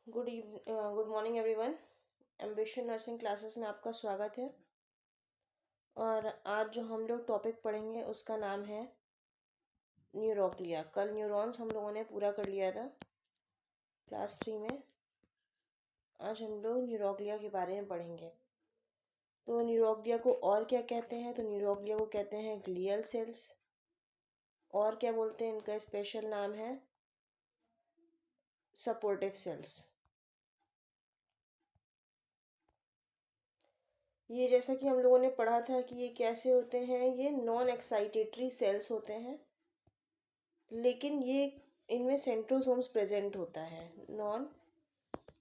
Good morning everyone. Ambition nursing classes में आपका स्वागत है। और आज जो हम लोग टॉपिक पढ़ेंगे उसका नाम है न्यूरोग्लिया। कल न्यूरॉन्स हम लोगों ने पूरा कर लिया था क्लास 3 में। आज हम लोग न्यूरोग्लिया के बारे में पढ़ेंगे। तो न्यूरोग्लिया को और क्या कहते हैं? तो न्यूरोग्लिया को कहते हैं ग्लियल सेल्स। और क्या बोलते हैं? इनका स्पेशल नाम है सपोर्टिव सेल्स। ये जैसा कि हम लोगों ने पढ़ा था कि ये कैसे होते हैं, ये नॉन एक्साइटेटरी सेल्स होते हैं, लेकिन ये इनमें सेंट्रोसोम्स प्रेजेंट होता है। नॉन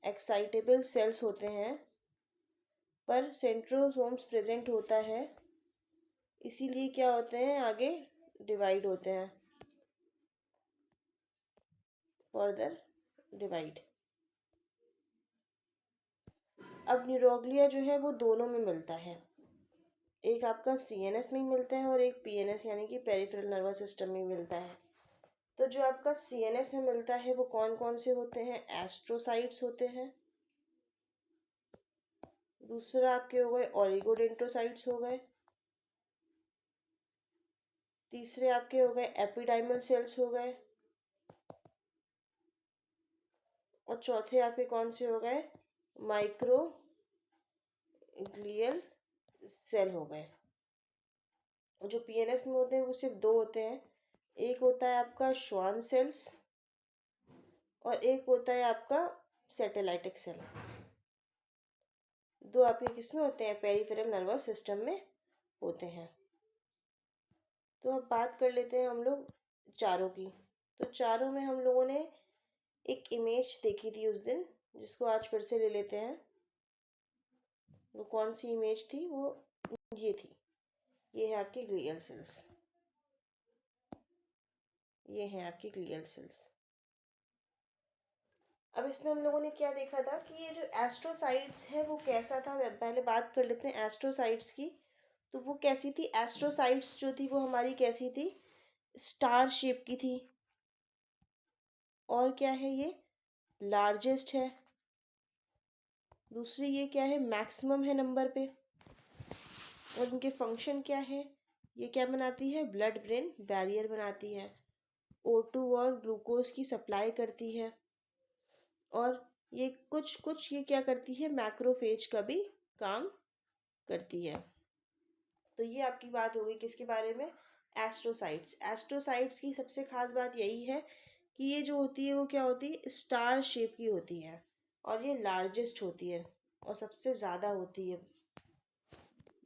एक्साइटेबल सेल्स होते हैं पर सेंट्रोसोम्स प्रेजेंट होता है, इसीलिए क्या होते हैं, आगे डिवाइड होते हैं, फर्दर डिवाइड। अब न्यूरोग्लिया जो है वो दोनों में मिलता है। एक आपका सीएनएस में मिलता है और एक पीएनएस यानी कि पेरिफेरल नर्वस सिस्टम में मिलता है। तो जो आपका सीएनएस में मिलता है वो कौन कौन से होते हैं? एस्ट्रोसाइट्स होते हैं। दूसरा आपके हो गए ओलिगोडेंड्रोसाइट्स हो गए। तीसरे आपके हो गए एपिडाइमल सेल्स हो गए। और चौथे आपके कौन से हो गए? माइक्रो ग्लियल सेल हो गए। और जो पीएनएस में होते हैं वो सिर्फ दो होते हैं। एक होता है आपका श्वान सेल्स और एक होता है आपका सैटेलाइटिक सेल। दो आपके किसमें होते हैं? पेरिफेरल नर्वस सिस्टम में होते हैं। तो अब बात कर लेते हैं हम लोग चारों की। तो चारों में हम लोगों ने एक इमेज देखी थी उस दिन, जिसको आज फिर से ले लेते हैं। वो कौन सी इमेज थी? वो ये थी। ये है आपकी ग्लियल सेल्स। ये है आपकी ग्लियल सेल्स। अब इसमें हम लोगों ने क्या देखा था कि ये जो एस्ट्रोसाइट्स है वो कैसा था। पहले बात कर लेते हैं एस्ट्रोसाइट्स की। तो वो कैसी थी? एस्ट्रोसाइट्स जो थी वो हमारी कैसी थी? स्टार शेप की थी। और क्या है? ये लार्जेस्ट है। दूसरी ये क्या है? मैक्सिमम है नंबर पे। और इनके फंक्शन क्या है? ये क्या बनाती है? ब्लड ब्रेन बैरियर बनाती है। O2 और ग्लूकोज की सप्लाई करती है। और ये कुछ कुछ ये क्या करती है? मैक्रोफेज का भी काम करती है। तो ये आपकी बात हो गई किसके बारे में? एस्ट्रोसाइट्स। एस्ट्रोसाइट्स की सबसे खास बात यही है कि ये जो होती है वो क्या होती है? स्टार शेप की होती है और ये लार्जेस्ट होती है और सबसे ज़्यादा होती है।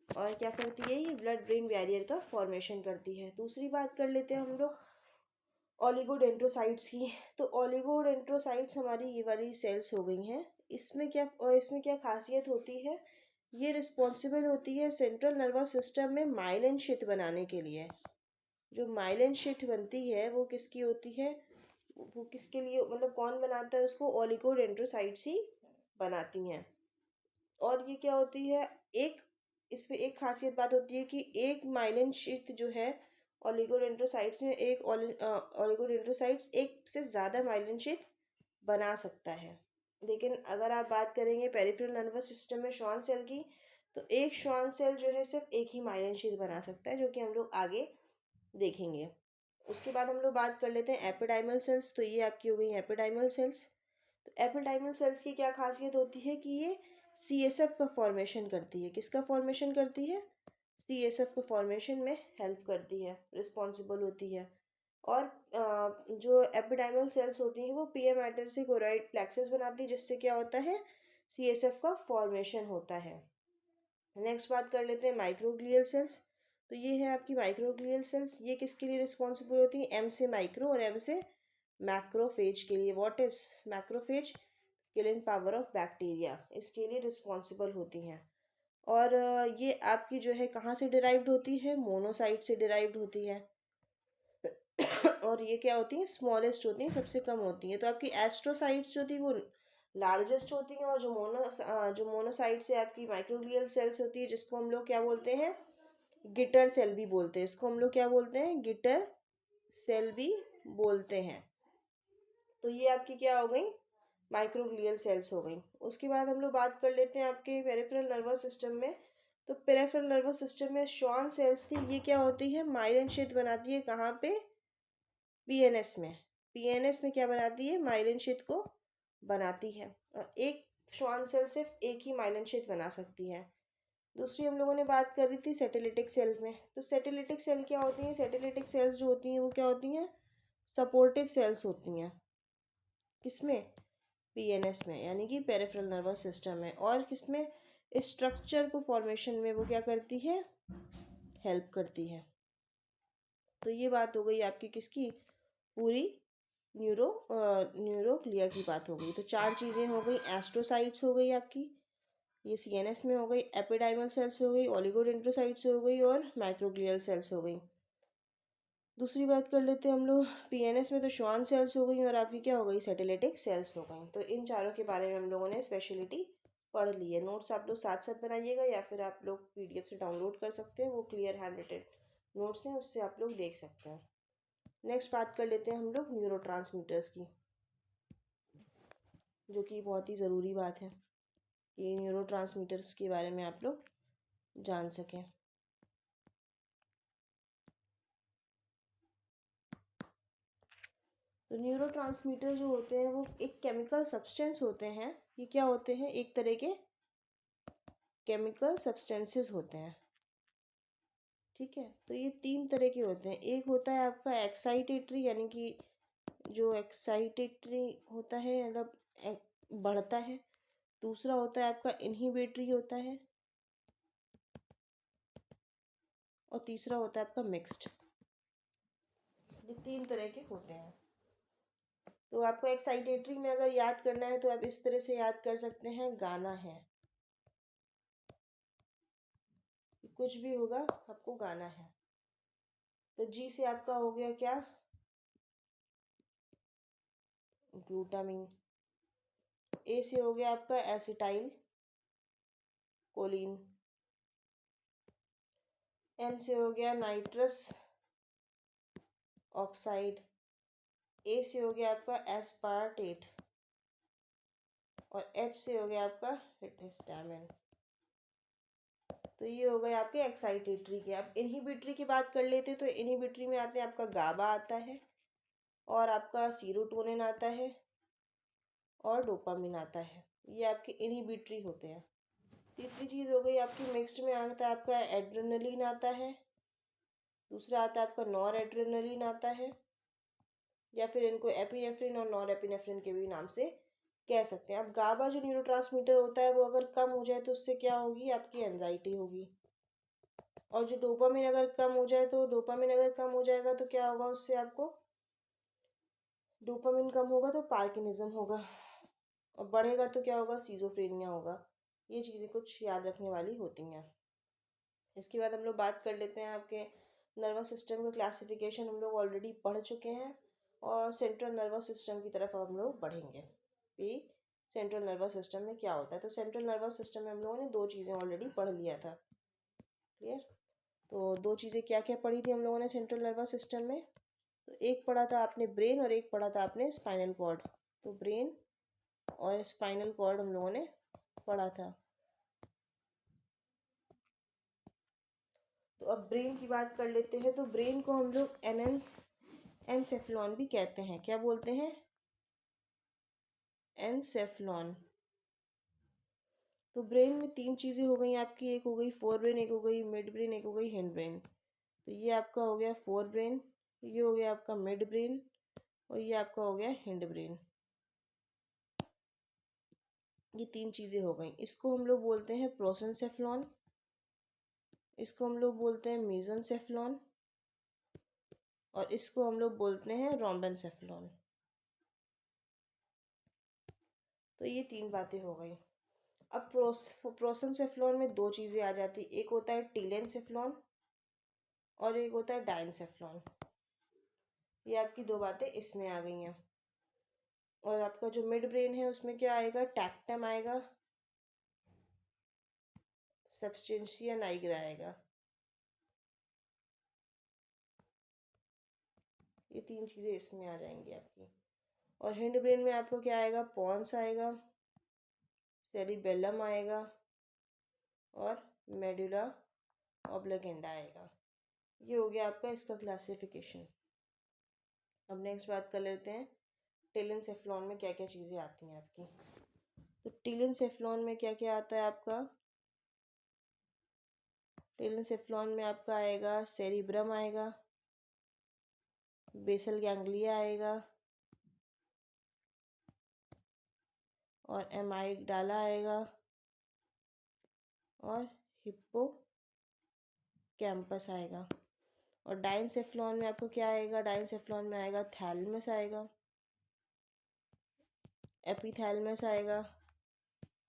और क्या करती है? ये ब्लड ब्रेन बैरियर का फॉर्मेशन करती है। दूसरी बात कर लेते हैं हम लोग ओलिगोडेंड्रोसाइट्स की। तो ओलिगोडेंड्रोसाइट्स हमारी ये वाली सेल्स हो गई हैं। इसमें क्या खासियत होती है? ये रिस्पॉन्सिबल होती है सेंट्रल नर्वस सिस्टम में माइलिन शीथ बनाने के लिए। जो माइलिन शीथ बनती है वो किसकी होती है? वो किसके लिए, मतलब कौन बनाता है उसको? ओलिगोडेंड्रोसाइट्स ही बनाती हैं। और ये क्या होती है? एक इसमें एक खासियत बात होती है कि एक माइलिन शीथ जो है ओलिगोडेंड्रोसाइट्स में, एक ओलिगोडेंड्रोसाइट्स एक से ज़्यादा माइलिन शीथ बना सकता है। लेकिन अगर आप बात करेंगे पेरिफेरल नर्वस सिस्टम में श्वान सेल की, तो एक श्वान सेल जो है सिर्फ एक ही माइलिन शीथ बना सकता है, जो कि हम लोग आगे देखेंगे। उसके बाद हम लोग बात कर लेते हैं एपिडाइमल सेल्स। तो ये आपकी हो गई एपिडाइमल सेल्स। तो एपिडाइमल सेल्स की क्या खासियत होती है कि ये सीएसएफ का फॉर्मेशन करती है। किसका फॉर्मेशन करती है? सीएसएफ का फॉर्मेशन में हेल्प करती है, रिस्पॉन्सिबल होती है। और जो एपिडाइमल सेल्स होती हैं वो पीए मैटर से कोराइड प्लेक्सस बनाती है, जिससे क्या होता है? सीएसएफ का फॉर्मेशन होता है। नेक्स्ट बात कर लेते हैं माइक्रोग्लियल सेल्स। तो ये है आपकी माइक्रोग्लियल सेल्स। ये किसके लिए रिस्पॉन्सिबल होती है? एम से माइक्रो और एम से मैक्रोफेज के लिए। What is macrophage? Killing power of bacteria, इसके लिए रिस्पॉन्सिबल होती हैं। और ये आपकी जो है कहाँ से डिराइव्ड होती है? मोनोसाइट से डिराइव्ड होती है। और ये क्या होती है? स्मॉलेस्ट होती हैं, सबसे कम होती हैं। तो आपकी एस्ट्रोसाइट्स जो थी वो लार्जेस्ट होती हैं। और जो मोनोसाइट से आपकी माइक्रोग्लियल सेल्स होती है, जिसको हम लोग क्या बोलते हैं? गिटर सेल भी बोलते हैं। इसको हम लोग क्या बोलते हैं? गिटर सेल भी बोलते हैं। तो ये आपकी क्या हो गई? माइक्रोग्लियल सेल्स हो गई। उसके बाद हम लोग बात कर लेते हैं आपके पेरिफेरल नर्वस सिस्टम में। तो पेरिफेरल नर्वस सिस्टम में श्वान सेल्स थी, ये क्या होती है, माइलिन शीथ बनाती है। कहाँ पे? पीएनएस में। पीएनएस में क्या बनाती है? माइलिन शीथ को बनाती है। और एक श्वान सेल सिर्फ एक ही माइलिन शीथ बना सकती है। दूसरी हम लोगों ने बात करी थी सेटेलिटिक सेल में। तो सेटेलिटिक सेल क्या होती हैं? सेटेलिटिक सेल्स जो होती हैं वो क्या होती हैं? सपोर्टिव सेल्स होती हैं। किसमें? पीएनएस में, यानी कि पेरिफेरल नर्वस सिस्टम में। और किसमें? स्ट्रक्चर को फॉर्मेशन में वो क्या करती है? हेल्प करती है। तो ये बात हो गई आपकी किसकी? पूरी न्यूरोक्लियर की बात हो गई। तो चार चीज़ें हो गई। एस्ट्रोसाइट्स हो गई आपकी, ये सीएनएस में हो गई। एपिडाइमल सेल्स हो गई, ओलिगोडेंड्रोसाइट्स हो गई, और माइक्रोग्लियल सेल्स हो गई। दूसरी बात कर लेते हैं हम लोग पीएनएस में। तो श्वान सेल्स हो गई और आपकी क्या हो गई? सेटेलिटिक सेल्स हो गई। तो इन चारों के बारे में हम लोगों ने स्पेशलिटी पढ़ ली है। नोट्स आप लोग साथ साथ बनाइएगा, या फिर आप लोग पीडीएफ से डाउनलोड कर सकते हैं, वो क्लियर हैंड रिटेन नोट्स हैं, उससे आप लोग देख सकते हैं। नेक्स्ट बात कर लेते हैं हम लोग न्यूरो की, जो कि बहुत ही ज़रूरी बात है कि न्यूरो के बारे में आप लोग जान सकें। तो न्यूरो जो होते हैं वो एक केमिकल सब्सटेंस होते हैं। ये क्या होते हैं? एक तरह के केमिकल सब्सटेंसेस होते हैं। ठीक है, तो ये तीन तरह के होते हैं। एक होता है आपका एक्साइटेटरी, यानी कि जो एक्साइटेटरी होता है मतलब बढ़ता है। दूसरा होता है आपका इनहिबिटरी होता है। और तीसरा होता है आपका मिक्स्ड। ये तीन तरह के होते हैं। तो आपको एक्साइटेटरी में अगर याद करना है तो आप इस तरह से याद कर सकते हैं, गाना है, कुछ भी होगा आपको गाना है। तो जी से आपका हो गया क्या? ग्लूटामिन। ए से हो गया आपका एसिटाइल कोलिन। एन से हो गया नाइट्रस ऑक्साइड। ए से हो गया आपका एस्पार्टेट। और एच से हो गया आपका हिस्टामिन। तो ये हो गए आपके एक्साइटेटरी के। अब इनहिबिटरी की बात कर लेते तो इनहिबिटरी में आते हैं आपका गाबा आता है, और आपका सीरोटोनिन आता है, और डोपामिन आता है। ये आपके इनहिबिटरी होते हैं। तीसरी चीज़ हो गई आपकी मिक्स्ड में आता है आपका एड्रेनलिन आता है। दूसरा आता है आपका नॉर एड्रेनलिन आता है, या फिर इनको एपिनेफ्रिन और नॉर एपिनेफ्रिन के भी नाम से कह सकते हैं। अब गाबा जो न्यूरोट्रांसमीटर होता है वो अगर कम हो जाए तो उससे क्या होगी? आपकी एंजाइटी होगी। और जो डोपामिन अगर कम हो जाए, तो डोपामिन अगर कम हो जाएगा तो क्या होगा? उससे आपको डोपामिन कम होगा तो पार्किनिज्म होगा, और बढ़ेगा तो क्या होगा? सीजोफ्रेनिया होगा। ये चीज़ें कुछ याद रखने वाली होती हैं। इसके बाद हम लोग बात कर लेते हैं आपके नर्वस सिस्टम का क्लासिफिकेशन हम लोग ऑलरेडी पढ़ चुके हैं, और सेंट्रल नर्वस सिस्टम की तरफ हम लोग बढ़ेंगे कि सेंट्रल नर्वस सिस्टम में क्या होता है। तो सेंट्रल नर्वस सिस्टम में हम लोगों ने दो चीज़ें ऑलरेडी पढ़ लिया था। क्लियर? तो दो चीज़ें क्या क्या पढ़ी थी हम लोगों ने सेंट्रल नर्वस सिस्टम में? तो एक पढ़ा था आपने ब्रेन, और एक पढ़ा था आपने स्पाइनल कॉर्ड। तो ब्रेन और स्पाइनल कॉर्ड हम लोगों ने पढ़ा था। तो अब ब्रेन की बात कर लेते हैं। तो ब्रेन को हम लोग एनसेफ्लॉन भी कहते हैं। क्या बोलते हैं? एनसेफ्लॉन। तो ब्रेन में तीन चीज़ें हो गई आपकी। एक हो गई फोर ब्रेन, एक हो गई मिड ब्रेन, एक हो गई हिंड ब्रेन। तो ये आपका हो गया फोर ब्रेन, ये हो गया आपका मिड ब्रेन, और ये आपका हो गया हिंड ब्रेन। ये तीन चीज़ें हो गई। इसको हम लोग बोलते हैं प्रोसेंसेफ्लॉन, इसको हम लोग बोलते हैं मेसनसेफ्लॉन, और इसको हम लोग बोलते हैं रोम्बेनसेफ्लॉन। तो ये तीन बातें हो गई। अब प्रोसेंसेफ्लॉन में दो चीज़ें आ जाती। एक होता है टीलेनसेफ्लॉन, और एक होता है डाइनसेफ्लॉन। ये आपकी दो बातें इसमें आ गई हैं। और आपका जो मिड ब्रेन है उसमें क्या आएगा? टैक्टम आएगा, सब्सटेंशिया नाइग्रा आएगा। ये तीन चीज़ें इसमें आ जाएंगी आपकी। और हिंड ब्रेन में आपको क्या आएगा, पॉन्स आएगा, सेरिबेलम आएगा और मेडुला ऑब्लिगेंडा आएगा। ये हो गया आपका इसका क्लासिफिकेशन। अब नेक्स्ट बात कर लेते हैं टेलेनसेफलॉन में क्या क्या चीज़ें आती हैं आपकी। तो टेलेनसेफलॉन में क्या क्या आता है आपका, टेलेनसेफलॉन में आपका आएगा सेरिब्रम आएगा, बेसल गैंग्लिया आएगा और एमाइगडाला आएगा और हिप्पो कैंपस आएगा। और डाइनसेफलॉन में आपको क्या आएगा, डाइनसेफलॉन में आएगा थैलमस आएगा, एपीथैलमस आएगा,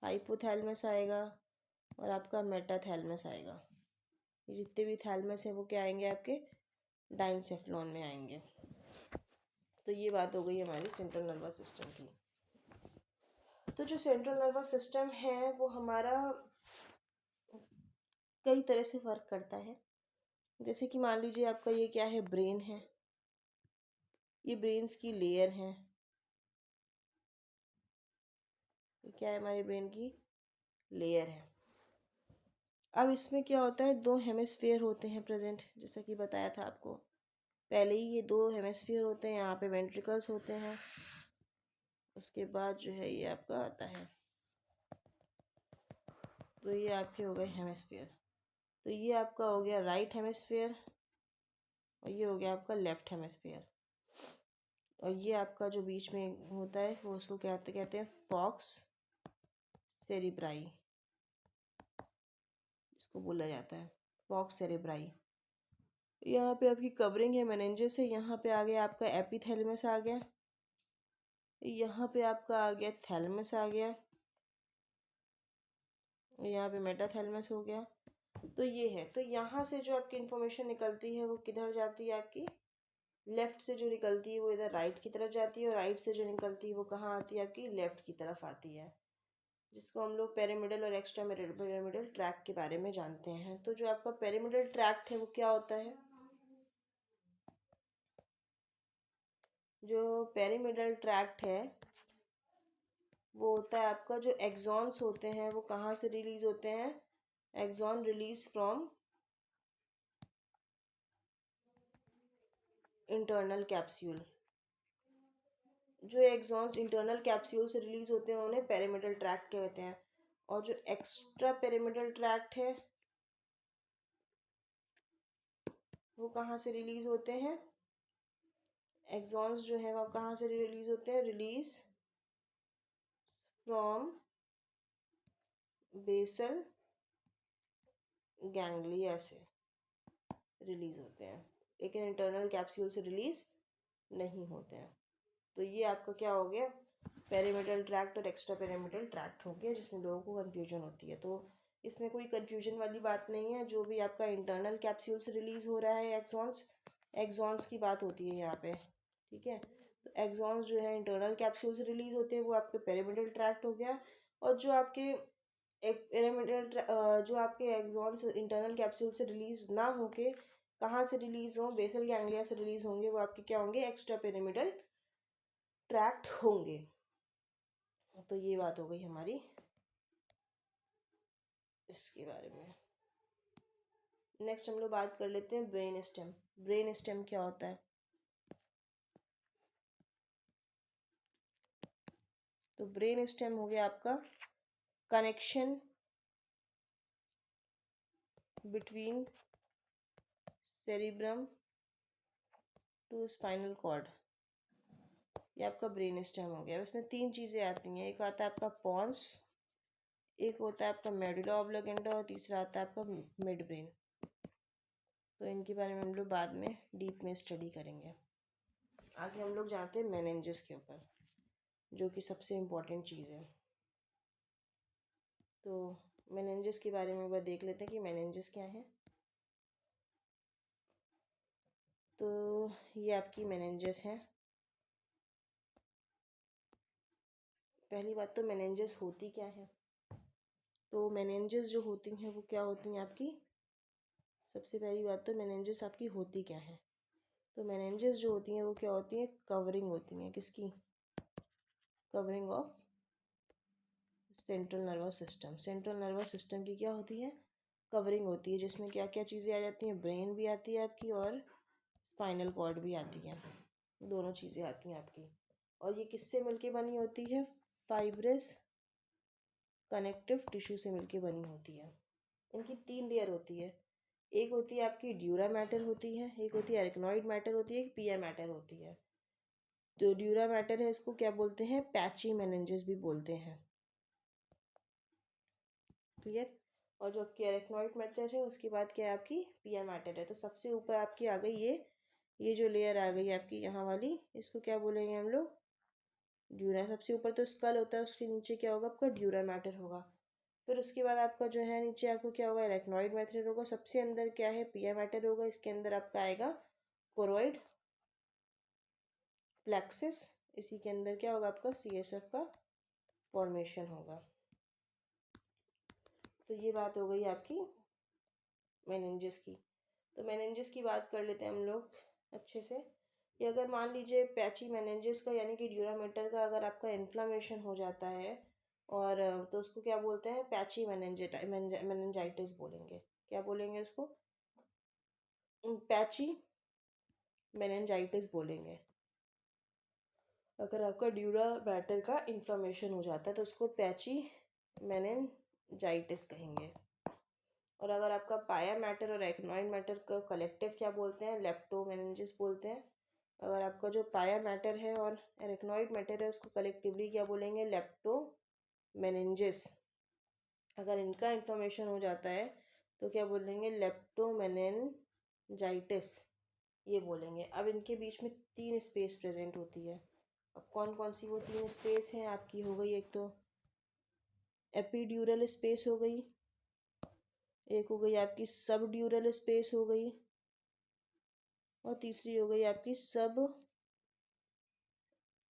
हाइपोथैलमस आएगा और आपका मेटाथैलमस आएगा। ये जितने भी थैलमस हैं वो क्या आएंगे, आपके डाइनसेफलॉन में आएंगे। तो ये बात हो गई हमारी सेंट्रल नर्वस सिस्टम की। तो जो सेंट्रल नर्वस सिस्टम है वो हमारा कई तरह से वर्क करता है। जैसे कि मान लीजिए आपका ये क्या है, ब्रेन है, ये ब्रेन्स की लेयर है, ये क्या है, हमारे ब्रेन की लेयर है। अब इसमें क्या होता है, दो हेमिस्फीयर होते हैं प्रेजेंट, जैसा कि बताया था आपको पहले ही, ये दो हेमिस्फीयर होते हैं। यहाँ पे वेंट्रिकल्स होते हैं, उसके बाद जो है ये आपका आता है, तो ये आपके हो गए हेमिस्फीयर। तो ये आपका हो गया राइट हेमिस्फीयर और ये हो गया आपका लेफ्ट हेमिस्फीयर। और ये आपका जो बीच में होता है वो उसको क्या कहते हैं, फॉक्स सेरिब्राई, इसको बोला जाता है फॉक्स सेरिब्राई। यहाँ पे आपकी कवरिंग है मेनिंजेस है, यहाँ पे आ गया आपका एपिथैलेमस आ गया, यहाँ पे आपका आ गया थैलेमस आ गया, यहाँ पे मेटाथैलेमस हो गया। तो ये है, तो यहाँ से जो आपकी इंफॉर्मेशन निकलती है वो किधर जाती है, आपकी लेफ्ट से जो निकलती है वो इधर राइट की तरफ जाती है, और राइट से जो निकलती है वो कहाँ आती है, आपकी लेफ्ट की तरफ आती है, जिसको हम लोग पेरिमिडल और एक्स्ट्रा पेरिमिडल ट्रैक्ट के बारे में जानते हैं। तो जो आपका पेरिमिडल ट्रैक्ट है वो क्या होता है, जो पेरिमिडल ट्रैक्ट है वो होता है आपका, जो एक्सॉन्स होते हैं वो कहाँ से रिलीज होते हैं, axon release from internal capsule. जो एक्सॉन्स इंटरनल कैप्सूल से रिलीज होते हैं उन्हें पेरिमिडल ट्रैक्ट कहते हैं। और जो एक्स्ट्रा पेरिमिडल ट्रैक्ट है वो कहाँ से रिलीज होते हैं, एक्सॉन्स जो है वो कहाँ से रिलीज होते हैं, रिलीज फ्रॉम बेसल गैंग्लिया से रिलीज होते हैं, लेकिन इंटरनल कैप्सूल से रिलीज नहीं होते हैं। तो ये आपका क्या हो गया, पेरिमिडल ट्रैक्ट और एक्स्ट्रा पेरिमिडल ट्रैक्ट हो गया, जिसमें लोगों को कन्फ्यूजन होती है। तो इसमें कोई कन्फ्यूजन वाली बात नहीं है, जो भी आपका इंटरनल कैप्सूल से रिलीज हो रहा है एक्सॉन्स, एक्सॉन्स की बात होती है यहाँ पे, ठीक है। तो एक्सॉन्स जो है इंटरनल कैप्सूल से रिलीज होते हैं वो आपके पेरिमिडल ट्रैक्ट हो गया। और जो आपके एक पेरिमिडल जो आपके एक्सॉन्स इंटरनल कैप्सूल से रिलीज ना होके कहाँ से रिलीज हो, बेसल गैंग्लिया से रिलीज होंगे, वो आपके क्या होंगे, एक्स्ट्रा पेरिमिडल ट्रैक्ट होंगे। तो ये बात हो गई हमारी इसके बारे में। नेक्स्ट हम लोग बात कर लेते हैं ब्रेन स्टेम। ब्रेन स्टेम क्या होता है, तो ब्रेन स्टेम हो गया आपका connection between cerebrum to spinal cord, ये आपका ब्रेन स्टेम हो गया। इसमें तीन चीज़ें आती हैं, एक आता है आपका पॉन्स, एक होता है आपका मेडुला ऑब्लिगेंडा और तीसरा आता है आपका मिड ब्रेन। तो इनके बारे में हम लोग बाद में डीप में स्टडी करेंगे। आगे हम लोग जाते हैं मेनिंजेस के ऊपर, जो कि सबसे इम्पोर्टेंट चीज़ है। तो मेनिंजेस के बारे में एक बार देख लेते हैं कि मेनिंजेस क्या है। तो ये आपकी मेनिंजेस है। पहली बात तो मेनिंजेस होती क्या है, तो मेनिंजेस जो होती हैं वो क्या होती हैं आपकी, सबसे पहली बात तो मेनिंजेस आपकी होती क्या है। तो मेनिंजेस जो होती हैं वो क्या होती हैं, कवरिंग होती हैं, किसकी, covering of central nervous system. Central nervous system की क्या होती है, कवरिंग होती है, जिसमें क्या क्या चीज़ें आ जाती हैं, ब्रेन भी आती है आपकी और स्पाइनल कॉर्ड भी आती है, दोनों चीज़ें आती हैं आपकी। और ये किससे मिलके बनी होती है, फाइब्रस कनेक्टिव टिश्यू से मिलके बनी होती है। इनकी 3 लेयर होती है, एक होती है आपकी ड्यूरा मैटर होती है, एक होती है एरिकनॉइड मैटर होती है, एक पिया मैटर होती है। जो ड्यूरा मैटर है इसको क्या बोलते हैं, पैची मेनिंजेस भी बोलते हैं। क्लियर। और जो आपकी एरिकनॉइड मैटर है उसके बाद क्या है आपकी पिया मैटर है। तो सबसे ऊपर आपकी आ गई ये जो लेयर आ गई आपकी यहाँ वाली, इसको क्या बोलेंगे हम लोग, ड्यूरा। सबसे ऊपर तो स्कल होता है, उसके नीचे क्या होगा आपका ड्यूरा मैटर होगा। फिर उसके बाद आपका जो है नीचे आपको क्या होगा, एरेक्नॉइड मैटर होगा। सबसे अंदर क्या है, पिया मैटर होगा। इसके अंदर आपका आएगा कोरोइड प्लेक्सिस। इसी के अंदर क्या होगा आपका CSF का फॉर्मेशन होगा। तो ये बात हो गई आपकी मेनिंजेस की। तो मेनिंजेस की बात कर लेते हैं हम लोग अच्छे से। कि अगर मान लीजिए पैची मेनिंजेस का यानी कि ड्यूरामेटर का अगर आपका इन्फ्लामेशन हो जाता है और तो उसको क्या बोलते हैं, पैची मेनिंजाइटिस बोलेंगे। क्या बोलेंगे उसको, पैची मेनिंजाइटिस बोलेंगे। अगर आपका ड्यूरा मैटर का इन्फ्लामेशन हो जाता है तो उसको पैची मेनिंजाइटिस कहेंगे। और अगर आपका पाया मैटर और एक्नॉइड मैटर का कलेक्टिव क्या बोलते हैं, लेप्टोमेनिंजिस बोलते हैं। अगर आपका जो पाया मैटर है और एरेक्नॉइड मैटर है उसको कलेक्टिवली क्या बोलेंगे, लेप्टोमेनिंजिस। अगर इनका इन्फ्लेमेशन हो जाता है तो क्या बोलेंगे, लेप्टोमेनिंजाइटिस ये बोलेंगे। अब इनके बीच में 3 स्पेस प्रेजेंट होती है। अब कौन कौन सी वो 3 स्पेस हैं आपकी, हो गई एक तो एपीड्यूरल स्पेस हो गई, एक हो गई आपकी सब ड्यूरल स्पेस हो गई, और तीसरी हो गई आपकी सब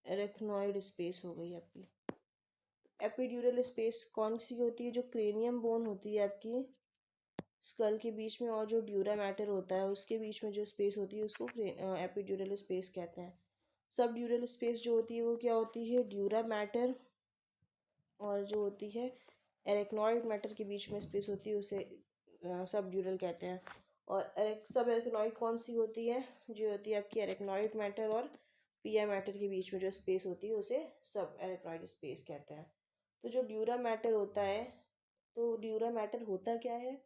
एरेक्नॉइड स्पेस हो गई आपकी। एपीड्यूरल स्पेस कौन सी होती है, जो क्रेनियम बोन होती है आपकी स्कल के बीच में और जो ड्यूरा मैटर होता है उसके बीच में जो स्पेस होती है उसको एपीड्यूरल स्पेस कहते हैं। सब ड्यूरल स्पेस जो होती है वो क्या होती है, ड्यूरा मैटर और जो होती है एरेक्नॉइड मैटर के बीच में स्पेस होती है उसे सब ड्यूरल कहते हैं। और सब एरेक्नॉइड कौन सी होती है, जो होती है आपकी एरेक्नॉइड मैटर और पिया मैटर के बीच में जो स्पेस होती है उसे सब एरेक्नॉइड स्पेस कहते हैं। तो जो ड्यूरा मैटर होता है, तो ड्यूरा मैटर होता क्या है,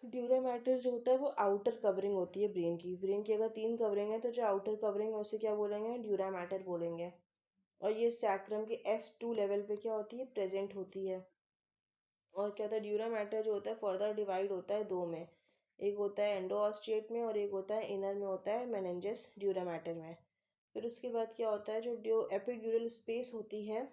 ड्यूरा मैटर जो होता है वो आउटर कवरिंग होती है ब्रेन की अगर 3 कवरिंग है तो जो आउटर कवरिंग है उसे क्या बोलेंगे, ड्यूरा मैटर बोलेंगे। और ये सैक्रम के S2 लेवल पे क्या होती है, प्रेजेंट होती है। और क्या होता है, ड्यूरा मैटर जो होता है फर्दर डिवाइड होता है 2 में, एक होता है एंडोऑस्टिएट में और एक होता है इनर में होता है मेनिंजेस ड्यूरा मैटर में। फिर उसके बाद क्या होता है, जो एपिड्यूरल स्पेस होती है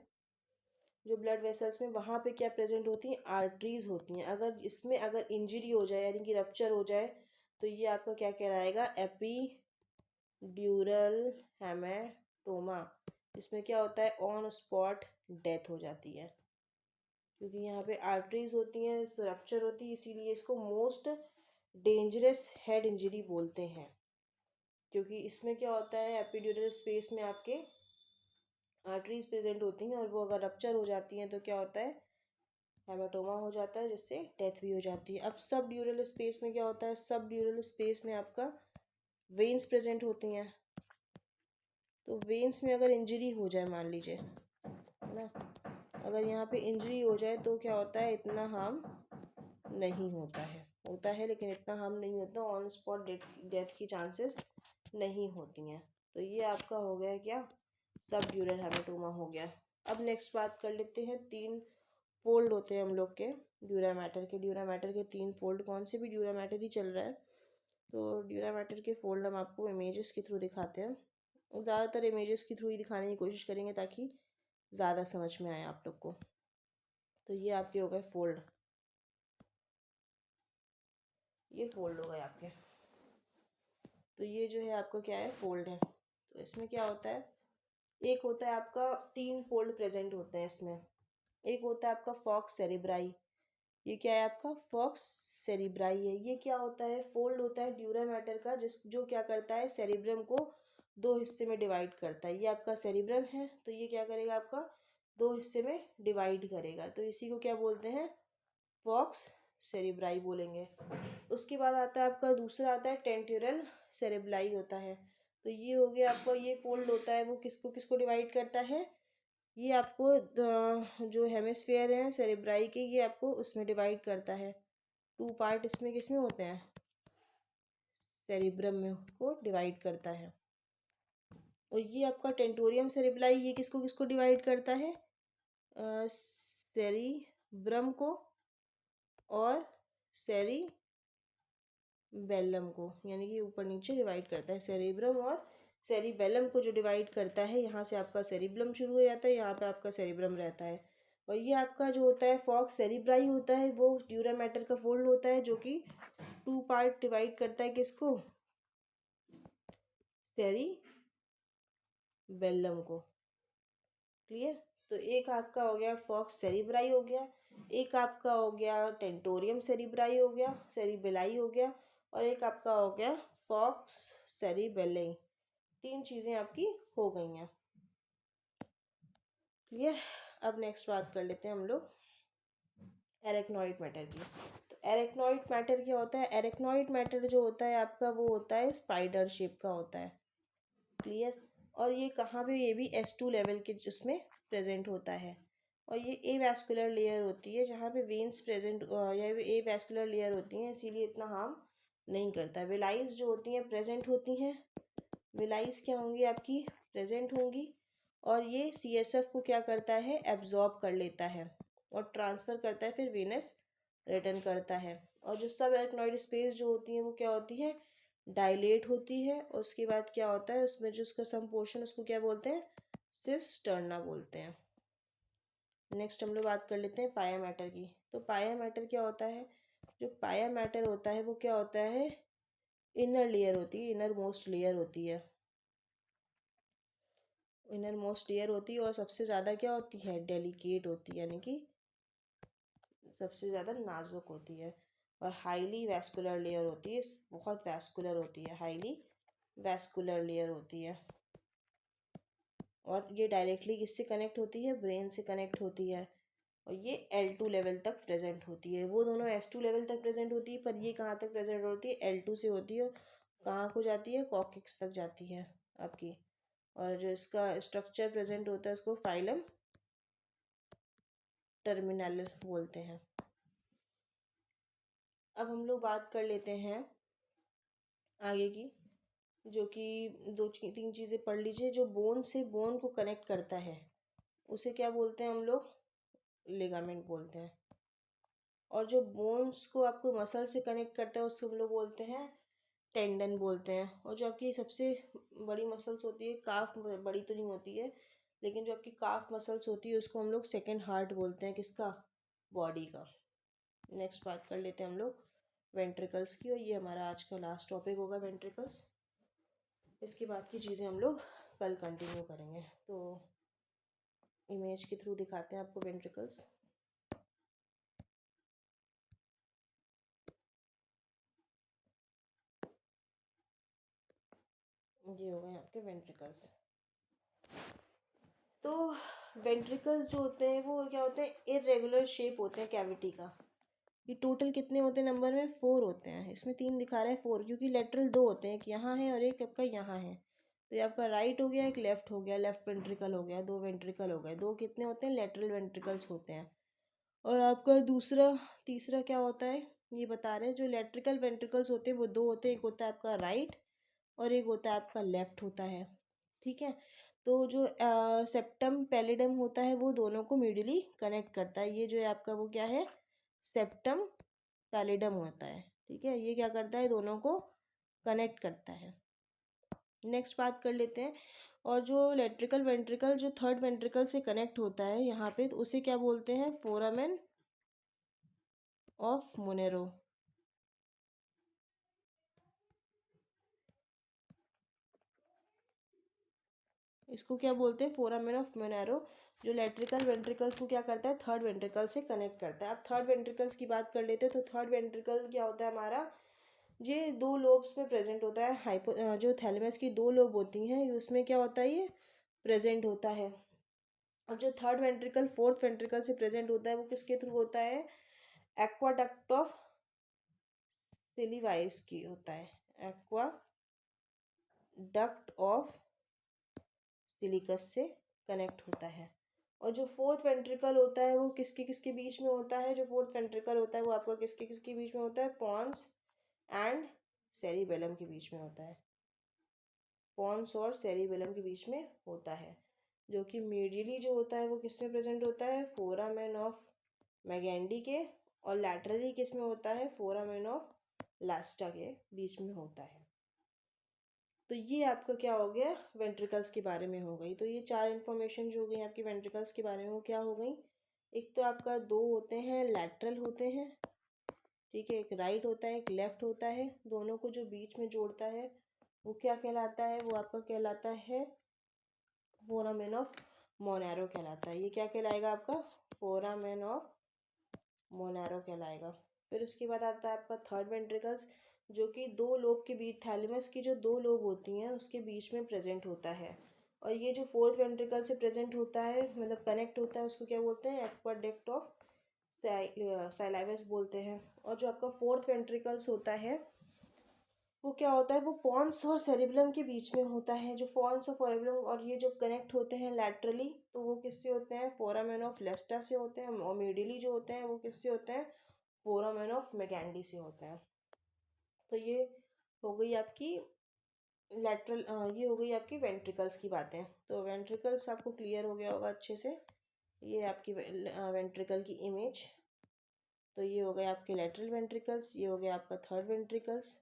जो ब्लड वेसल्स में, वहाँ पे क्या प्रेजेंट होती हैं, आर्टरीज होती हैं। अगर इसमें अगर इंजरी हो जाए यानी कि रप्चर हो जाए तो ये आपका क्या कहलाएगा, एपीड्यूरल हेमेटोमा। इसमें क्या होता है, ऑन स्पॉट डेथ हो जाती है, क्योंकि यहाँ पे आर्टरीज होती हैं तो रप्चर होती है, इसीलिए इसको मोस्ट डेंजरस हेड इंजरी बोलते हैं। क्योंकि इसमें क्या होता है, एपिड्यूरल स्पेस में आपके आर्टरीज प्रेजेंट होती हैं और वो अगर रप्चर हो जाती हैं तो क्या होता है, हेमाटोमा हो जाता है, जिससे डेथ भी हो जाती है। अब सब ड्यूरल स्पेस में क्या होता है, सब ड्यूरल स्पेस में आपका वेन्स प्रेजेंट होती हैं। तो वेन्स में अगर इंजरी हो जाए मान लीजिए, है ना, अगर यहाँ पे इंजरी हो जाए तो क्या होता है, इतना हार्म नहीं होता है, होता है लेकिन इतना हार्म नहीं होता, ऑन स्पॉट डेथ की चांसेस नहीं होती हैं। तो ये आपका हो गया क्या, सब ड्यूरल हेमाटोमा हो गया। अब नेक्स्ट बात कर लेते हैं, 3 फोल्ड होते हैं हम लोग के ड्यूरा मैटर के 3 फोल्ड, कौन से भी ड्यूरा मैटर ही चल रहा है तो ड्यूरा मैटर के फोल्ड हम आपको इमेजेस के थ्रू दिखाते हैं। ज़्यादातर इमेजेस के थ्रू ही दिखाने की कोशिश करेंगे ताकि ज़्यादा समझ में आए आप लोग को। तो ये आपके हो गए फोल्ड, ये फोल्ड हो गए आपके। तो ये जो है आपका क्या है, फोल्ड है। तो इसमें क्या होता है, एक होता है आपका 3 फोल्ड प्रेजेंट होते हैं इसमें। एक होता है आपका फॉक्स सेरिब्राई, ये क्या है आपका फॉक्स सेरिब्राई है। ये क्या होता है, फोल्ड होता है ड्यूरा मैटर का, जिस जो क्या करता है सेरिब्रम को दो हिस्से में डिवाइड करता है। ये आपका सेरिब्रम है, तो ये क्या करेगा, आपका दो हिस्से में डिवाइड करेगा, तो इसी को क्या बोलते हैं, फॉक्स सेरिब्राई बोलेंगे। उसके बाद आता है आपका दूसरा, आता है टेंट्यूरल सेरेब्लाई होता है। तो ये हो गया आपका, ये फोल्ड होता है वो किसको किसको डिवाइड करता है, ये आपको जो हेमिस्फेयर हैं सेरेब्राई के, ये आपको उसमें डिवाइड करता है। टू पार्ट इसमें किसमें होते हैं, सेरिब्रम में को डिवाइड करता है। और ये आपका टेंटोरियम सेरेब्लाई, ये किसको किसको डिवाइड करता है, सेरिब्रम को और सेरिबेलम को, यानी कि ऊपर नीचे डिवाइड करता है। सेरिब्रम और सेरिबेलम को जो डिवाइड करता है, यहाँ से आपका सेरिब्रम शुरू हो जाता है, यहाँ पे आपका सेरिब्रम रहता है। और ये आपका जो होता है फॉक्स सेरिब्राई होता है, वो ड्यूरा मैटर का फोल्ड होता है, जो कि टू पार्ट डिवाइड करता है किसको, सेरिबेलम को। क्लियर। तो एक आपका हो गया फॉक्स सेरिब्राई हो गया, एक आपका हो गया टेंटोरियम सेरिब्राई हो गया, सेरिबेलाई हो गया, और एक आपका हो गया फॉक्स सेरिबेलाई। तीन चीज़ें आपकी हो गई हैं। क्लियर। अब नेक्स्ट बात कर लेते हैं हम लोग एरेक्नॉइड मैटर की। तो एरेक्नॉइड मैटर क्या होता है, एरेक्नॉइड मैटर जो होता है आपका, वो होता है स्पाइडर शेप का होता है। क्लियर। और ये कहाँ पे, ये भी S2 लेवल के उसमें प्रेजेंट होता है। और ये ए वैस्कुलर लेयर होती है, जहाँ पे वेन्स प्रेजेंट, या ए वैस्कुलर लेयर होती हैं, इसीलिए इतना हार्म नहीं करता। विलाइज जो होती हैं प्रेजेंट होती हैं, विलाइज क्या होंगी आपकी, प्रेजेंट होंगी। और ये CSF को क्या करता है, एब्जॉर्ब कर लेता है और ट्रांसफ़र करता है, फिर वेनस रिटर्न करता है। और जो सब एरेक्नॉइड स्पेस जो होती है वो क्या होती है, डायलेट होती है। और उसके बाद क्या होता है, उसमें जो उसका सम पोर्शन, उसको क्या बोलते हैं, सिस्टर्ना बोलते हैं। नेक्स्ट हम लोग बात कर लेते हैं पाया मैटर की। तो पाया मैटर क्या होता है, जो पाया मैटर होता है वो क्या होता है, इनर लेयर होती है, इनर मोस्ट लेयर होती है, इनर मोस्ट लेयर होती है। और सबसे ज़्यादा क्या होती है, डेलिकेट होती है, यानी कि सबसे ज़्यादा नाजुक होती है। और हाईली वैस्कुलर लेयर होती है, बहुत वैस्कुलर होती है, हाईली वैस्कुलर लेयर होती है। और ये डायरेक्टली किससे कनेक्ट होती है, ब्रेन से कनेक्ट होती है। और ये L2 लेवल तक प्रेजेंट होती है। वो दोनों S2 लेवल तक प्रेजेंट होती है, पर ये कहाँ तक प्रेजेंट होती है, L2 से होती है। कहाँ को जाती है, कॉकिक्स तक जाती है आपकी। और जो इसका स्ट्रक्चर प्रेजेंट होता है, उसको फाइलम टर्मिनल बोलते हैं। अब हम लोग बात कर लेते हैं आगे की, जो कि तीन चीज़ें पढ़ लीजिए। जो बोन से बोन को कनेक्ट करता है, उसे क्या बोलते हैं हम लोग, लिगामेंट बोलते हैं। और जो बोन्स को आपको मसल से कनेक्ट करता है, उसको हम लोग बोलते हैं टेंडन बोलते हैं। और जो आपकी सबसे बड़ी मसल्स होती है, काफ बड़ी तो नहीं होती है, लेकिन जो आपकी काफ मसल्स होती है, उसको हम लोग सेकेंड हार्ट बोलते हैं, किसका, बॉडी का। नेक्स्ट बात कर लेते हैं हम लोग वेंट्रिकल्स की, और ये हमारा आज का लास्ट टॉपिक होगा, वेंट्रिकल्स। इसके बाद की चीज़ें हम लोग कल कंटिन्यू करेंगे। तो इमेज के थ्रू दिखाते हैं आपको वेंट्रिकल्स। ये हो गए आपके वेंट्रिकल्स। तो वेंट्रिकल्स जो होते हैं वो क्या होते हैं, इरेगुलर शेप होते हैं कैविटी का। ये टोटल कितने होते हैं नंबर में, 4 होते हैं। इसमें 3 दिखा रहा है, 4, क्योंकि लेटरल 2 होते हैं, एक यहाँ है और एक आपका यहाँ है। तो ये आपका राइट हो गया, एक लेफ्ट हो गया, लेफ्ट वेंट्रिकल हो गया, 2 वेंट्रिकल हो गए। 2 कितने होते हैं, लेटरल वेंट्रिकल्स होते हैं। और आपका दूसरा तीसरा क्या होता है, ये बता रहे हैं। जो लेट्रिकल वेंट्रिकल्स होते हैं वो 2 होते हैं, एक होता है आपका राइट और एक होता है आपका लेफ्ट होता है। ठीक है। तो जो सेप्टम पैलिडम होता है, वो दोनों को मिडिली कनेक्ट करता है। ये जो है आपका, वो क्या है, सेप्टम पैलिडम होता है। ठीक है, ये क्या करता है, दोनों को कनेक्ट करता है। नेक्स्ट बात कर लेते हैं। और जो लेट्रिकल वेंट्रिकल जो थर्ड वेंट्रिकल से कनेक्ट होता है यहाँ पे, तो उसे क्या बोलते हैं, फोरामेन ऑफ मोनेरो। इसको क्या बोलते हैं, फोरामेन ऑफ मोनेरो। जो लेट्रिकल वेंट्रिकल्स को क्या करता है, थर्ड वेंट्रिकल से कनेक्ट करता है। अब थर्ड वेंट्रिकल्स की बात कर लेते हैं। तो थर्ड वेंट्रिकल क्या होता है हमारा, ये 2 लोब्स में प्रेजेंट होता है। जो थैलेमस की 2 लोब होती हैं उसमें क्या होता है, ये प्रेजेंट होता है। और जो थर्ड वेंट्रिकल फोर्थ वेंट्रिकल से प्रेजेंट होता है वो किसके थ्रू होता है, एक्वाडक्ट ऑफ सिलिवाइस की होता है, एक्वाडक्ट ऑफ सिलिकस से कनेक्ट होता है। और जो फोर्थ वेंट्रिकल होता है वो किसके किसके बीच में होता है, जो फोर्थ वेंट्रिकल होता है वो आपका किसके किसके बीच में होता है, पॉन्स एंड सेरिबेलम के बीच में होता है, पॉन्स और सेरिबेलम के बीच में होता है। जो कि मीडियली जो होता है वो किस में प्रेजेंट होता है, फोरामेन ऑफ मैगेंडी के, और लैटरली किस में होता है, फोरामेन ऑफ लास्टा के बीच में होता है। तो ये आपका क्या हो गया, वेंट्रिकल्स के बारे में हो गई। तो ये 4 इन्फॉर्मेशन जो हो गई आपकी वेंट्रिकल्स के बारे में वो क्या हो गई, एक तो आपका 2 होते हैं लैटरल होते हैं, ठीक है, एक राइट होता है एक लेफ्ट होता है, दोनों को जो बीच में जोड़ता है वो क्या कहलाता है, वो आपका कहलाता है फोरामेन ऑफ मोनेरो कहलाता है। ये क्या कहलाएगा आपका, फोरामेन ऑफ मोनेरो कहलाएगा। फिर उसके बाद आता है आपका थर्ड वेंट्रिकल्स, जो कि 2 लोब के बीच, थैलेमस की जो 2 लोब होती हैं उसके बीच में प्रेजेंट होता है। और ये जो फोर्थ वेंट्रिकल से प्रेजेंट होता है, मतलब कनेक्ट होता है, उसको क्या बोलते हैं, एक्वाडक्ट ऑफ साइलाइवस बोलते हैं। और जो आपका फोर्थ वेंट्रिकल्स होता है वो क्या होता है, वो पॉन्स और सेरिबेलम के बीच में होता है। जो पॉन्स और सेरिबेलम और ये जो कनेक्ट होते हैं लैटरली, तो वो किससे होते हैं, फोरामेन ऑफ लेस्टा से होते हैं। और मीडियली जो होते हैं वो किससे होते हैं, फोरामेन ऑफ मैगेंडी से होते हैं। तो ये हो गई आपकी लैटरल, ये हो गई आपकी वेंट्रिकल्स की बातें। तो वेंट्रिकल्स आपको क्लियर हो गया होगा अच्छे से। ये आपकी वेंट्रिकल की इमेज। तो ये हो गया आपके लेटरल वेंट्रिकल्स, ये हो गया आपका थर्ड वेंट्रिकल्स,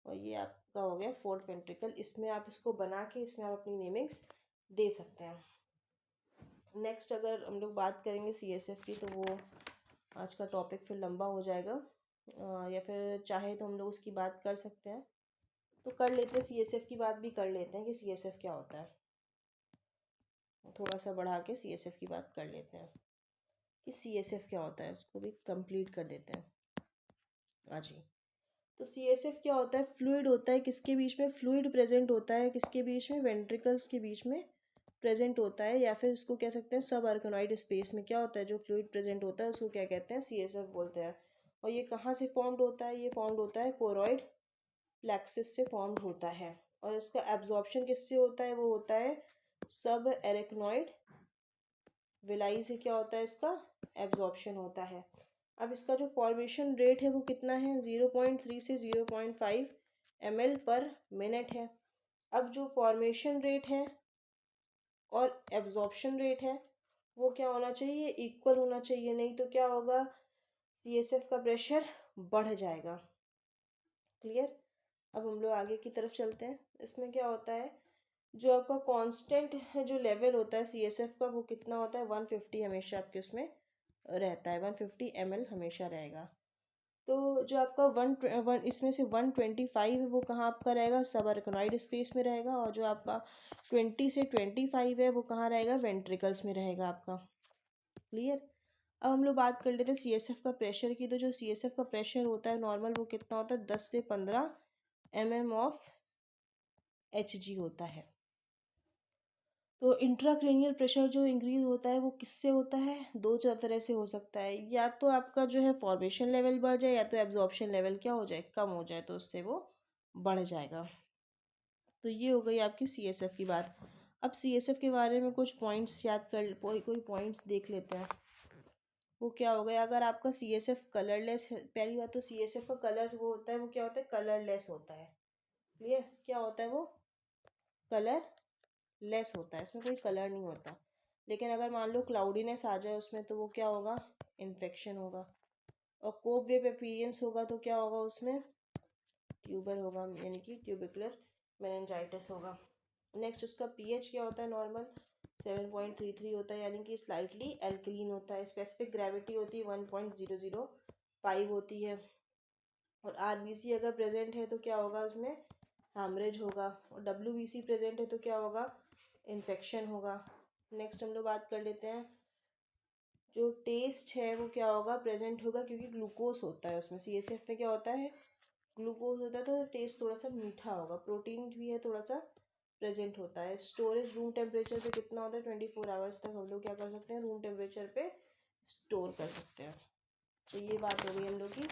और ये आपका हो गया फोर्थ वेंट्रिकल। इसमें आप इसको बना के इसमें आप अपनी नेमिंग्स दे सकते हैं। नेक्स्ट अगर हम लोग बात करेंगे सीएसएफ की, तो वो आज का टॉपिक फिर लंबा हो जाएगा, या फिर चाहे तो हम लोग उसकी बात कर सकते हैं। तो कर लेते हैं, सीएसएफ की बात भी कर लेते हैं कि सीएसएफ क्या होता है। थोड़ा सा बढ़ा के सीएसएफ की बात कर लेते हैं कि सीएसएफ क्या होता है, उसको भी कंप्लीट कर देते हैं आज ही। तो सीएसएफ क्या होता है, फ्लूइड होता है किसके बीच में, फ्लूइड प्रेजेंट होता है किसके बीच में, वेंट्रिकल्स के बीच में प्रेजेंट होता है। या फिर इसको कह सकते हैं सब आर्कनॉइड स्पेस में क्या होता है, जो फ्लूइड प्रेजेंट होता है उसको क्या कहते हैं, सीएसएफ बोलते हैं। और ये कहाँ से फॉर्म्ड होता है, ये फॉर्म्ड होता है कोरॉइड प्लेक्सिस से फॉर्म्ड होता है। और इसका एब्जॉर्प्शन किससे होता है, वो होता है सब एरेक्नॉइड विलाई से क्या होता है, इसका एब्जॉर्प्शन होता है। अब इसका जो फॉर्मेशन रेट है वो कितना है, 0.3 से 0.5 ml पर मिनट है। अब जो फॉर्मेशन रेट है और एब्जॉर्प्शन रेट है वो क्या होना चाहिए, इक्वल होना चाहिए, नहीं तो क्या होगा, सीएसएफ का प्रेशर बढ़ जाएगा। क्लियर। अब हम लोग आगे की तरफ चलते हैं। इसमें क्या होता है, जो आपका कांस्टेंट है जो लेवल होता है सीएसएफ का वो कितना होता है, 150 हमेशा आपके उसमें रहता है, 150 ml हमेशा रहेगा। तो जो आपका वन इसमें से 125 है वो कहाँ आपका रहेगा, सब आर्कनॉइड स्पेस में रहेगा। और जो आपका 20 से 25 है वो कहाँ रहेगा, वेंट्रिकल्स में रहेगा आपका। क्लियर। अब हम लोग बात कर लेते हैं सीएसएफ का प्रेशर की। तो जो सीएसएफ का प्रेशर होता है नॉर्मल वो कितना होता है, 10 से 15 mm ऑफ Hg होता है। तो इंट्राक्रेनियल प्रेशर जो इंक्रीज होता है वो किससे होता है, 2 तरह से हो सकता है। या तो आपका जो है फॉर्मेशन लेवल बढ़ जाए, या तो एब्जॉर्प्शन लेवल क्या हो जाए, कम हो जाए, तो उससे वो बढ़ जाएगा। तो ये हो गई आपकी सीएसएफ की बात। अब सीएसएफ के बारे में कुछ पॉइंट्स याद कर, कोई पॉइंट्स देख लेते हैं। वो क्या हो गया, अगर आपका सीएसएफ कलरलेस है, पहली बात तो सीएसएफ का कलर वो होता है, वो क्या होता है, कलरलेस होता है। क्लियर। क्या होता है वो, कलर लेस होता है, इसमें कोई कलर नहीं होता। लेकिन अगर मान लो क्लाउडीनेस आ जाए उसमें, तो वो क्या होगा, इन्फेक्शन होगा। और कोप वेव अपीयरेंस होगा तो क्या होगा उसमें, ट्यूबर होगा, यानी कि ट्यूबिकुलर मेनिंजाइटिस होगा। नेक्स्ट उसका पीएच क्या होता है, नॉर्मल 7.33 होता है, यानी कि स्लाइटली एल्कलीन होता है। स्पेसिफिक ग्रेविटी होती है 1.005 होती है। और आरबीसी अगर प्रेजेंट है तो क्या होगा उसमें, हैमरेज होगा। और डब्ल्यूबीसी प्रेजेंट है तो क्या होगा, इन्फेक्शन होगा। नेक्स्ट हम लोग बात कर लेते हैं, जो टेस्ट है वो क्या होगा, प्रेजेंट होगा, क्योंकि ग्लूकोज होता है उसमें। सीएसएफ में क्या होता है, ग्लूकोज होता है तो टेस्ट थोड़ा सा मीठा होगा। प्रोटीन भी है थोड़ा सा प्रेजेंट होता है। स्टोरेज रूम टेम्परेचर पे कितना होता है? 24 आवर्स तक हम लोग क्या कर सकते हैं? रूम टेम्परेचर पे स्टोर कर सकते हैं। तो ये बात हो गई हम लोग की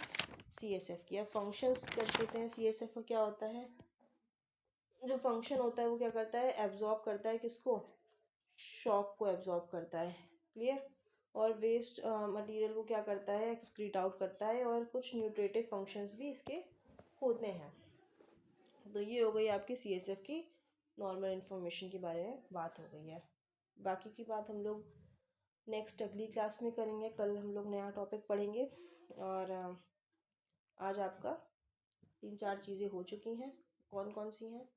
CSF की। अब फंक्शंस कर देते हैं। CSF का क्या होता है? जो फंक्शन होता है वो क्या करता है? एब्जॉर्ब करता है किसको? शॉक को एब्जॉर्ब करता है। क्लियर? और वेस्ट मटेरियल को क्या करता है? एक्सक्रीट आउट करता है। और कुछ न्यूट्रिटिव फंक्शंस भी इसके होते हैं। तो ये हो गई आपकी CSF की नॉर्मल इन्फॉर्मेशन के बारे में बात हो गई है। बाकी की बात हम लोग नेक्स्ट अगली क्लास में करेंगे। कल हम लोग नया टॉपिक पढ़ेंगे। और आज आपका 3-4 चीज़ें हो चुकी हैं। कौन कौन सी हैं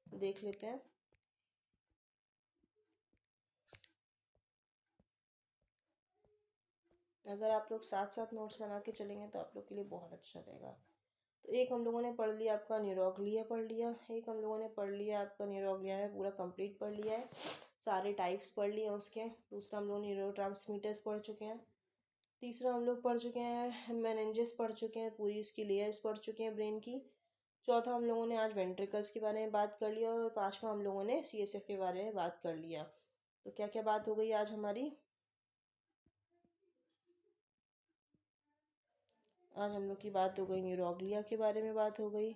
देख लेते हैं। अगर आप लोग साथ साथ नोट्स बना के चलेंगे तो आप लोग के लिए बहुत अच्छा रहेगा। तो एक हम लोगों ने पढ़ लिया आपका न्यूरोग्लिया पढ़ लिया। एक हम लोगों ने पढ़ लिया आपका न्यूरोग्लिया में पूरा कंप्लीट पढ़ लिया है, सारे टाइप्स पढ़ लिए उसके। दूसरा हम लोग न्यूरोट्रांसमीटर्स पढ़ चुके हैं। तीसरा हम लोग पढ़ चुके हैं मेनेंजेस पढ़ चुके हैं, पूरी इसकी लेयर्स पढ़ चुके हैं ब्रेन की। चौथा हम लोगों ने आज वेंट्रिकल्स के बारे में बात कर लिया। और पांचवा हम लोगों ने CSF के बारे में बात कर लिया। तो क्या क्या बात हो गई आज हमारी? आज हम लोग की बात हो गई न्यूरोग्लिया के बारे में बात हो गई,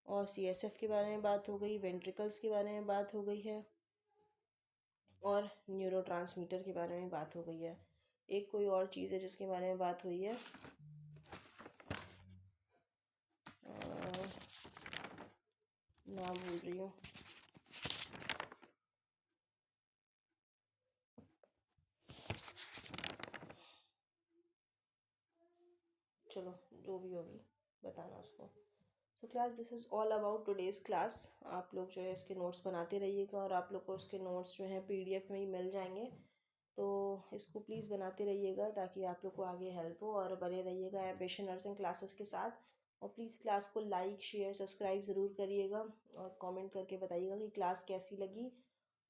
और CSF के बारे में बात हो गई, वेंट्रिकल्स के बारे में बात हो गई है, और न्यूरोट्रांसमीटर के बारे में बात हो गई है। एक कोई और चीज़ है जिसके बारे में बात हुई है? नाम भूल रही हूँ। चलो जो भी होगी बताना उसको। So class, this is all about today's class. आप लोग जो है इसके नोट्स बनाते रहिएगा, और आप लोग को उसके नोट्स जो हैं PDF में ही मिल जाएंगे। तो इसको प्लीज़ बनाते रहिएगा ताकि आप लोग को आगे हेल्प हो, और बने रहिएगा एम्बिशन नर्सिंग क्लासेस के साथ। और प्लीज़ क्लास को लाइक शेयर सब्सक्राइब ज़रूर करिएगा, और कमेंट करके बताइएगा कि क्लास कैसी लगी।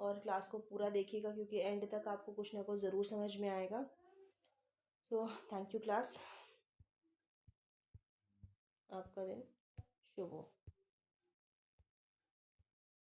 और क्लास को पूरा देखिएगा क्योंकि एंड तक आपको कुछ ना कुछ ज़रूर समझ में आएगा। So thank you class. आपका दिन शुभ हो।